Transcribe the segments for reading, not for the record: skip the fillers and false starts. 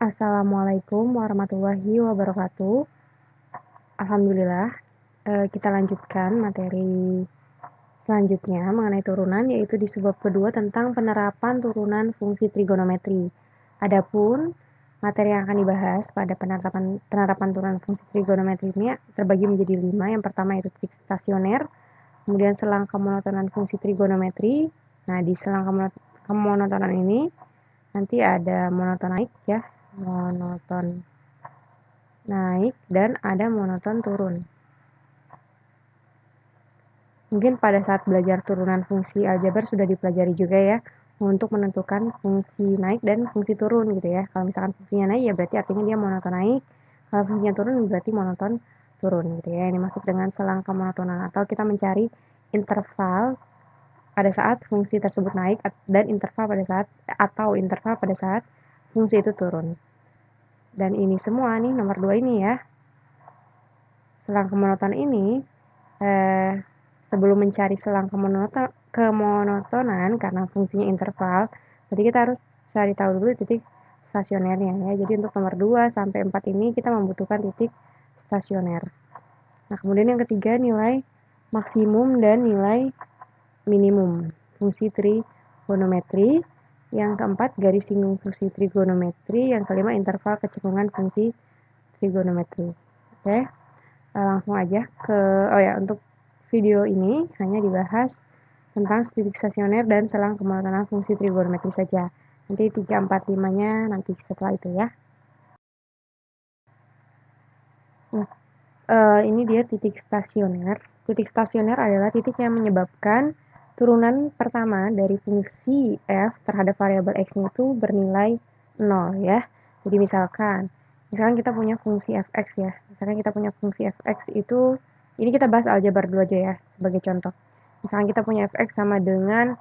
Assalamualaikum warahmatullahi wabarakatuh. Alhamdulillah, kita lanjutkan materi selanjutnya mengenai turunan, yaitu di subbab kedua tentang penerapan turunan fungsi trigonometri. Adapun materi yang akan dibahas pada penerapan turunan fungsi trigonometri ini terbagi menjadi 5. Yang pertama yaitu titik stasioner, kemudian selang kemonotonan fungsi trigonometri. Nah, di selang kemonotonan ini nanti ada monoton naik ya, monoton naik dan ada monoton turun. Mungkin pada saat belajar turunan fungsi aljabar sudah dipelajari juga ya, untuk menentukan fungsi naik dan fungsi turun gitu ya. Kalau misalkan fungsinya naik ya berarti artinya dia monoton naik, kalau fungsinya turun berarti monoton turun gitu ya. Ini masuk dengan selang kemonotonan, atau kita mencari interval pada saat fungsi tersebut naik dan interval pada saat fungsi itu turun. Dan ini semua nih nomor 2 ini ya. Selang kemonoton ini sebelum mencari selang kemonotonan karena fungsinya interval, jadi kita harus cari tahu dulu titik stasionernya ya. Jadi untuk nomor 2 sampai 4 ini kita membutuhkan titik stasioner. Nah, kemudian yang ketiga nilai maksimum dan nilai minimum fungsi trigonometri. Yang keempat garis singgung fungsi trigonometri. Yang kelima interval kecenderungan fungsi trigonometri. Oke. Langsung aja ke untuk video ini hanya dibahas tentang titik stasioner dan selang kemonotonan fungsi trigonometri saja. Nanti 3, 4, 5-nya nanti setelah itu ya. Nah, ini dia titik stasioner. Titik stasioner adalah titik yang menyebabkan turunan pertama dari fungsi f terhadap variabel x-nya itu bernilai 0 ya. Jadi misalkan kita punya fungsi fx ya. Misalkan kita punya fungsi fx itu, ini kita bahas aljabar dulu aja ya sebagai contoh. Misalkan kita punya fx sama dengan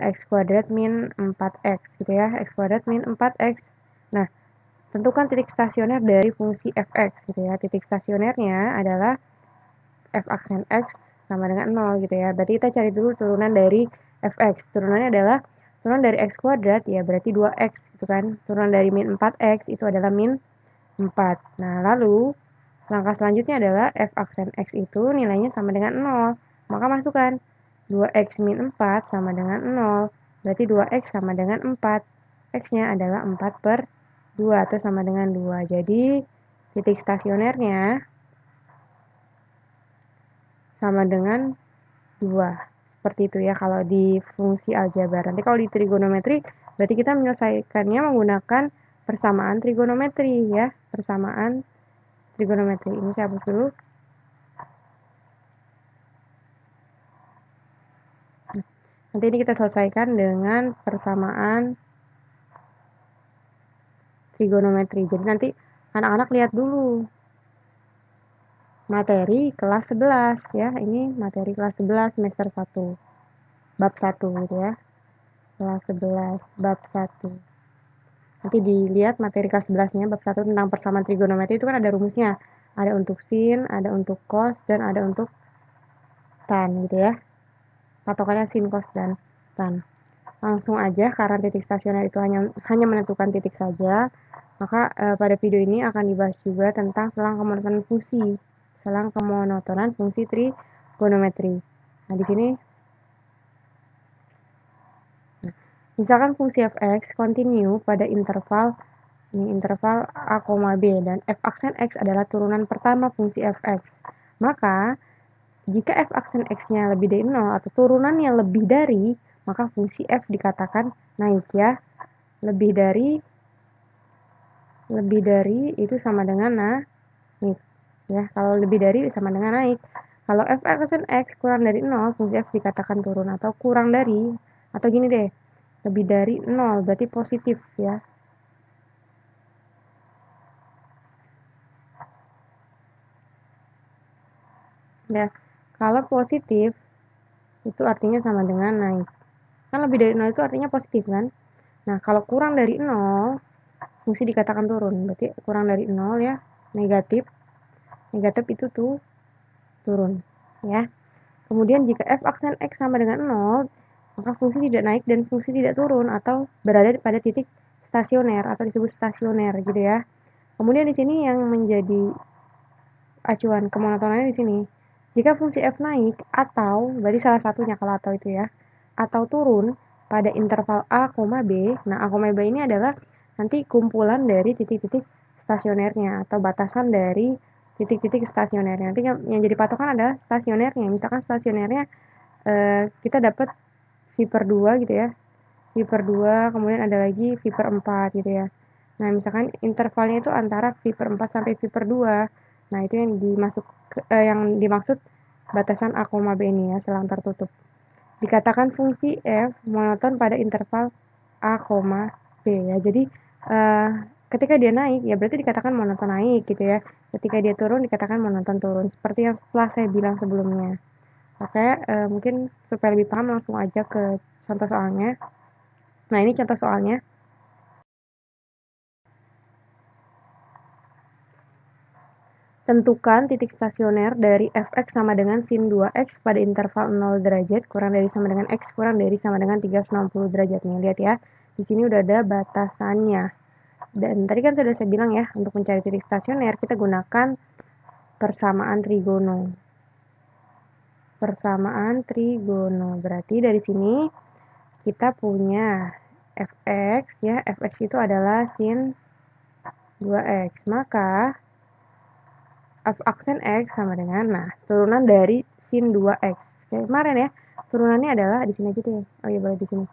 x kuadrat min 4x gitu ya. X kuadrat min 4x. Nah, tentukan titik stasioner dari fungsi fx gitu ya. Titik stasionernya adalah f aksen x sama dengan 0 gitu ya. Berarti kita cari dulu turunan dari fx. Turunannya adalah turunan dari x kuadrat ya berarti 2x gitu kan. Turunan dari min 4x itu adalah min 4. Nah, lalu langkah selanjutnya adalah f aksen x itu nilainya sama dengan 0. Maka masukkan 2x min 4 sama dengan 0. Berarti 2x sama dengan 4. X-nya adalah 4/2 atau sama dengan 2. Jadi titik stasionernya sama dengan 2. Seperti itu ya kalau di fungsi aljabar. Nanti kalau di trigonometri berarti kita menyelesaikannya menggunakan persamaan trigonometri ya. Persamaan trigonometri. Ini saya hapus dulu. Nanti ini kita selesaikan dengan persamaan trigonometri. Jadi nanti anak-anak lihat dulu materi kelas 11 ya. Ini materi kelas 11 semester 1. Bab 1 gitu ya. Kelas 11 bab 1. Nanti dilihat materi kelas 11-nya bab 1 tentang persamaan trigonometri itu kan ada rumusnya. Ada untuk sin, ada untuk cos, dan ada untuk tan gitu ya. Patokannya sin, cos, dan tan. Langsung aja karena titik stasioner itu hanya menentukan titik saja, maka pada video ini akan dibahas juga tentang selang kemonotonan fungsi. Selang kemonotonan fungsi trigonometri. Nah, di sini misalkan fungsi fx kontinu pada interval A, B dan f aksen x adalah turunan pertama fungsi fx. Maka jika f aksen x-nya lebih dari 0 atau turunannya lebih dari, maka fungsi f dikatakan naik ya. Lebih dari itu sama dengan naik ya. Kalau lebih dari sama dengan naik. Kalau f aksen x kurang dari 0, fungsi f dikatakan turun, atau kurang dari, atau gini deh, lebih dari 0 berarti positif ya. Ya, kalau positif itu artinya sama dengan naik. Kan lebih dari 0 itu artinya positif kan? Nah, kalau kurang dari 0, fungsi dikatakan turun. Berarti kurang dari 0 ya, negatif. Negatif itu tuh turun ya. Kemudian jika f aksen x sama dengan 0, maka fungsi tidak naik dan fungsi tidak turun atau berada pada titik stasioner atau disebut stasioner gitu ya. Kemudian di sini yang menjadi acuan kemonotonannya di sini. Jika fungsi f naik atau berarti salah satunya kalau atau itu ya, atau turun pada interval a, b. Nah, a, b ini adalah nanti kumpulan dari titik-titik stasionernya atau batasan dari titik-titik stasionernya. Nanti yang jadi patokan adalah stasionernya. Misalkan stasionernya kita dapat V per 2 gitu ya. V per 2, kemudian ada lagi V per 4 gitu ya. Nah, misalkan intervalnya itu antara V per 4 sampai V per 2. Nah, itu yang dimaksud batasan a, b ini ya, selang tertutup. Dikatakan fungsi f monoton pada interval a, b ya. Jadi ketika dia naik ya berarti dikatakan monoton naik gitu ya. Ketika dia turun dikatakan monoton turun. Seperti yang telah saya bilang sebelumnya. Oke, mungkin supaya lebih paham langsung aja ke contoh soalnya. Nah, ini contoh soalnya. Tentukan titik stasioner dari fx sama dengan sin 2x pada interval 0 derajat kurang dari sama dengan x kurang dari sama dengan 360 derajat. Nih, lihat ya. Di sini udah ada batasannya. Dan tadi kan sudah saya bilang ya, untuk mencari titik stasioner kita gunakan persamaan trigono. Persamaan trigono. Berarti dari sini kita punya fx ya. Fx itu adalah sin 2x. Maka f aksen x sama dengan, nah, turunan dari sin 2x. Kayak kemarin ya, turunannya adalah di sini aja deh. Oh iya, boleh di sini.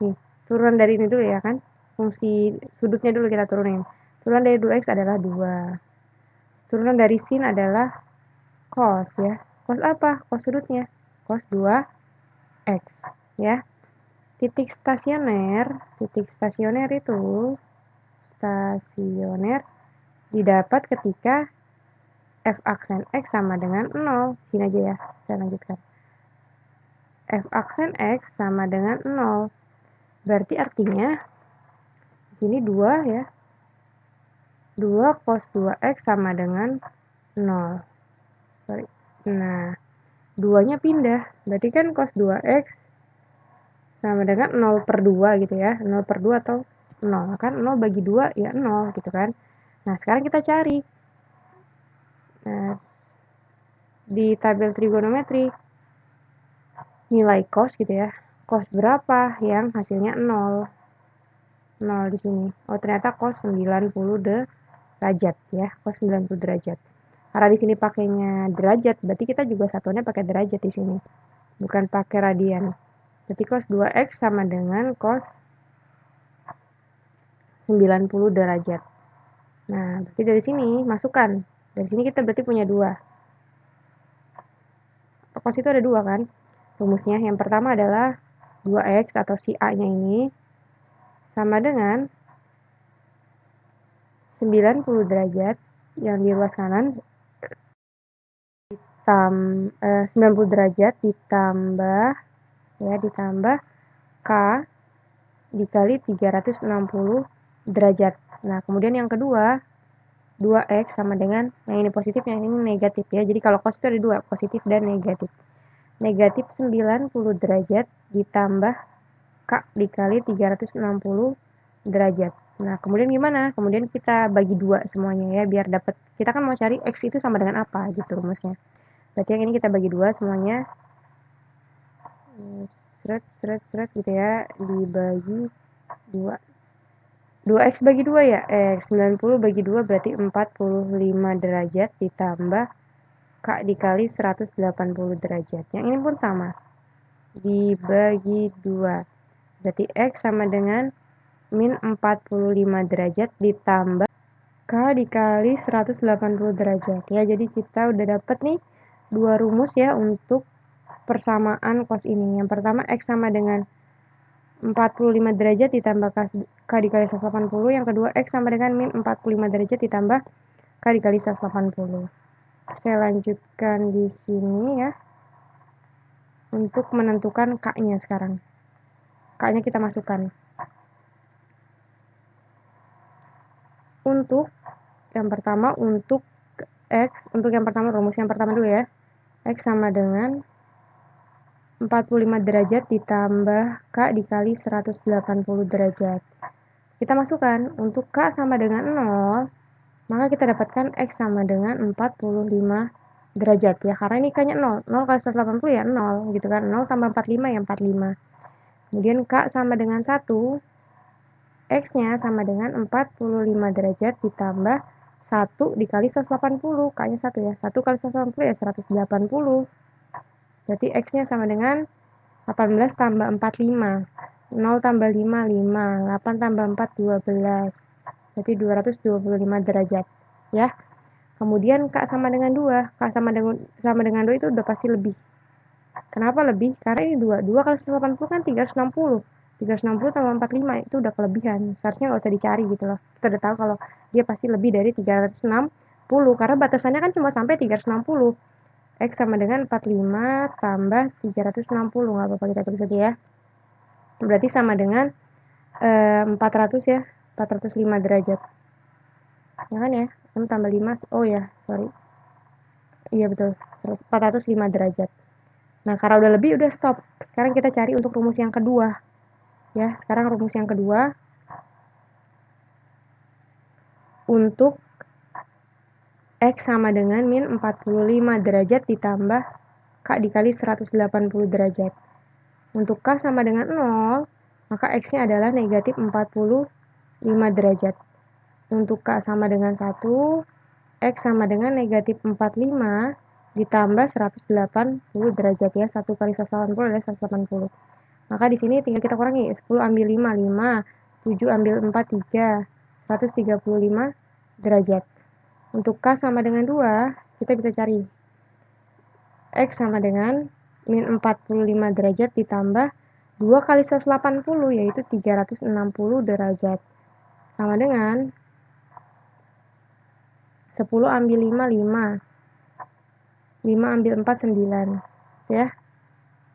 Nih, turunan dari ini dulu ya kan. Fungsi sudutnya dulu kita turunin. Turunan dari 2x adalah 2. Turunan dari sin adalah cos ya. Cos apa? Cos sudutnya. Cos 2x ya. Titik stasioner itu didapat ketika f aksen x sama dengan 0. Sini aja ya, saya lanjutkan. F aksen x sama dengan 0. Berarti artinya di sini 2 ya. 2 cos 2x sama dengan 0. Sorry. Nah, 2-nya pindah. Berarti kan cos 2x sama dengan 0 per 2 gitu ya. 0 per 2 atau 0. Kan 0 bagi 2 ya 0 gitu kan. Nah, sekarang kita cari. Nah, di tabel trigonometri nilai cos gitu ya. Cos berapa yang hasilnya 0? 0 di sini. Oh, ternyata cos 90 derajat ya. Cos 90 derajat. Karena di sini pakainya derajat, berarti kita juga satuannya pakai derajat di sini. Bukan pakai radian. Berarti cos 2x sama dengan cos 90 derajat. Nah, berarti dari sini masukkan. Dari sini kita berarti punya 2. Cos itu ada 2 kan? Rumusnya yang pertama adalah 2x atau si A-nya ini sama dengan 90 derajat yang di ruas kanan 90 derajat ditambah K dikali 360 derajat. Nah, kemudian yang kedua 2x sama dengan yang ini positif, yang ini negatif ya. Jadi kalau cos itu ada 2, positif dan negatif. Negatif 90 derajat ditambah K dikali 360 derajat. Nah, kemudian gimana? Kemudian kita bagi 2 semuanya ya, biar dapat. Kita kan mau cari x itu sama dengan apa gitu rumusnya. Berarti yang ini kita bagi 2 semuanya. Seret gitu ya, dibagi 2. 2x bagi 2 ya? 90 bagi 2 berarti 45 derajat ditambah K dikali 180 derajat. Yang ini pun sama. Dibagi 2. Berarti X sama dengan min 45 derajat ditambah K dikali 180 derajat. Ya, jadi kita udah dapat nih 2 rumus ya untuk persamaan cos ini. Yang pertama X sama dengan 45 derajat ditambah K dikali 180. Yang kedua X sama dengan min 45 derajat ditambah K dikali 180. Saya lanjutkan di sini ya. Untuk menentukan K-nya sekarang. K-nya kita masukkan. Untuk yang pertama, untuk X, untuk yang pertama, rumus yang pertama dulu ya. X sama dengan 45 derajat ditambah K dikali 180 derajat. Kita masukkan untuk K sama dengan 0, maka kita dapatkan X sama dengan 45 derajat ya, karena ini K-nya 0. 0 kali 180 ya 0 gitu kan. 0 tambah 45 ya 45. Kemudian K sama dengan 1, X-nya sama dengan 45 derajat ditambah 1 dikali 180. K-nya 1 ya. 1 kali 180 ya 180. Berarti X-nya sama dengan 18 tambah 45. 0 tambah 5, 5. 8 tambah 4, 12. Berarti 225 derajat. Ya. Kemudian K sama dengan 2. K sama dengan 2 itu udah pasti lebih. Kenapa lebih? Karena ini 2. 2 kali 180 kan 360. 360 tambah 45 itu udah kelebihan. Seharusnya nggak usah dicari gitu loh. Kita udah tahu kalau dia pasti lebih dari 360. Karena batasannya kan cuma sampai 360. X sama dengan 45 tambah 360. Nggak apa-apa kita tulis aja ya. Berarti sama dengan 400 ya. 405 derajat. Ya kan ya? 6 tambah 5. Oh ya, sorry. Iya betul. 405 derajat. Nah, karena udah lebih, udah stop. Sekarang kita cari untuk rumus yang kedua. Ya, sekarang rumus yang kedua. Untuk X sama dengan min 45 derajat ditambah K dikali 180 derajat. Untuk K sama dengan 0, maka X-nya adalah negatif 45 derajat. Untuk K sama dengan 1, X sama dengan negatif 45 ditambah 180 derajat ya. 1 kali 180 adalah 180. Maka di sini tinggal kita kurangi. 10 ambil 5, 5. 7 ambil 4, 3. 135 derajat. Untuk K sama dengan 2, kita bisa cari. X sama dengan min 45 derajat ditambah 2 kali 180, yaitu 360 derajat. Sama dengan 10 ambil 5, 5. 5 ambil 4, 9. Ya,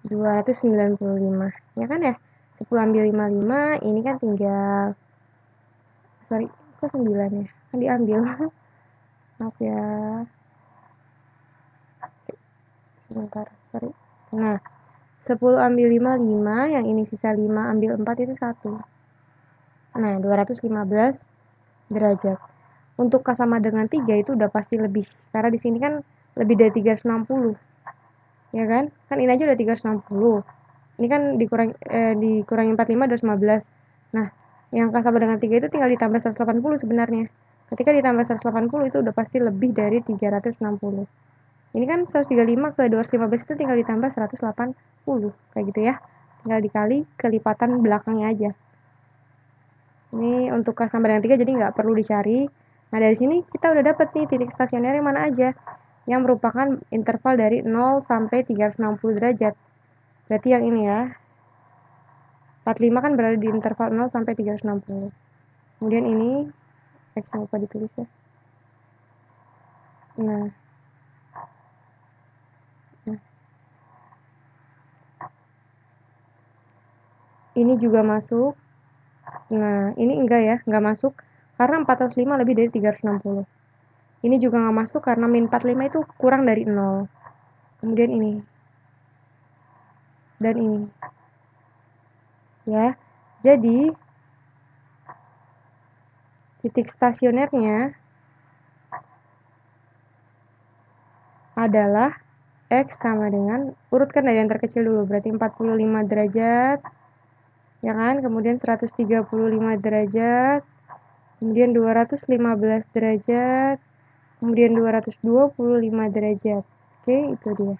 295. Ya kan ya? 10 ambil 5, 5. Ini kan tinggal, sorry, kok 9 ya? Kan diambil. Maaf ya. Sebentar, sorry. Nah, 10 ambil 5, 5. Yang ini sisa 5 ambil 4 itu 1. Nah, 215 derajat. Untuk K sama dengan 3 itu udah pasti lebih. Karena di sini kan lebih dari 360. Ya kan? Kan ini aja udah 360. Ini kan dikurangi 45 215. Nah, yang K sama dengan 3 itu tinggal ditambah 180 sebenarnya. Ketika ditambah 180 itu udah pasti lebih dari 360. Ini kan 135 ke 215 itu tinggal ditambah 180. Kayak gitu ya. Tinggal dikali kelipatan belakangnya aja. Ini untuk K sama dengan 3 jadi nggak perlu dicari. Nah, dari sini kita udah dapat nih titik stasioner yang mana aja. Yang merupakan interval dari 0 sampai 360 derajat. Berarti yang ini ya. 45 kan berada di interval 0 sampai 360. Kemudian ini, X lupa ditulis ya. Nah. Ini juga masuk. Nah, ini enggak ya, enggak masuk. Karena 405 lebih dari 360. Ini juga nggak masuk karena min 45 itu kurang dari 0. Kemudian ini. Dan ini. Ya. Jadi, titik stasionernya adalah X sama dengan, urutkan dari yang terkecil dulu, berarti 45 derajat. Ya kan? Kemudian 135 derajat. Kemudian 215 derajat. Kemudian 225 derajat. Oke, itu dia.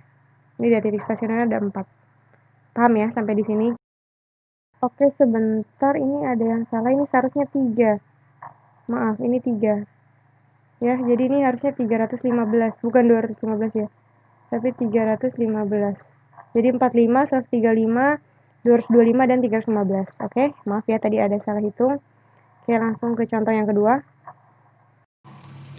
Ini dari titik stasioner ada 4. Paham ya sampai di sini? Oke, sebentar, ini ada yang salah. Ini seharusnya 3. Maaf, ini 3. Ya, jadi ini harusnya 315, bukan 215 ya. Tapi 315. Jadi 45, 135, 225 dan 315. Oke, maaf ya tadi ada salah hitung. Oke, langsung ke contoh yang kedua.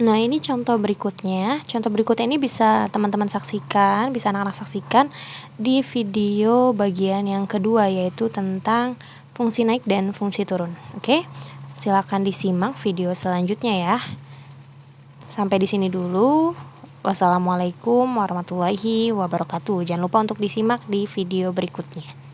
Nah, ini contoh berikutnya. Contoh berikutnya ini bisa teman-teman saksikan, bisa anak-anak saksikan di video bagian yang kedua, yaitu tentang fungsi naik dan fungsi turun. Oke, silakan disimak video selanjutnya ya. Sampai di sini dulu. Wassalamualaikum warahmatullahi wabarakatuh. Jangan lupa untuk disimak di video berikutnya.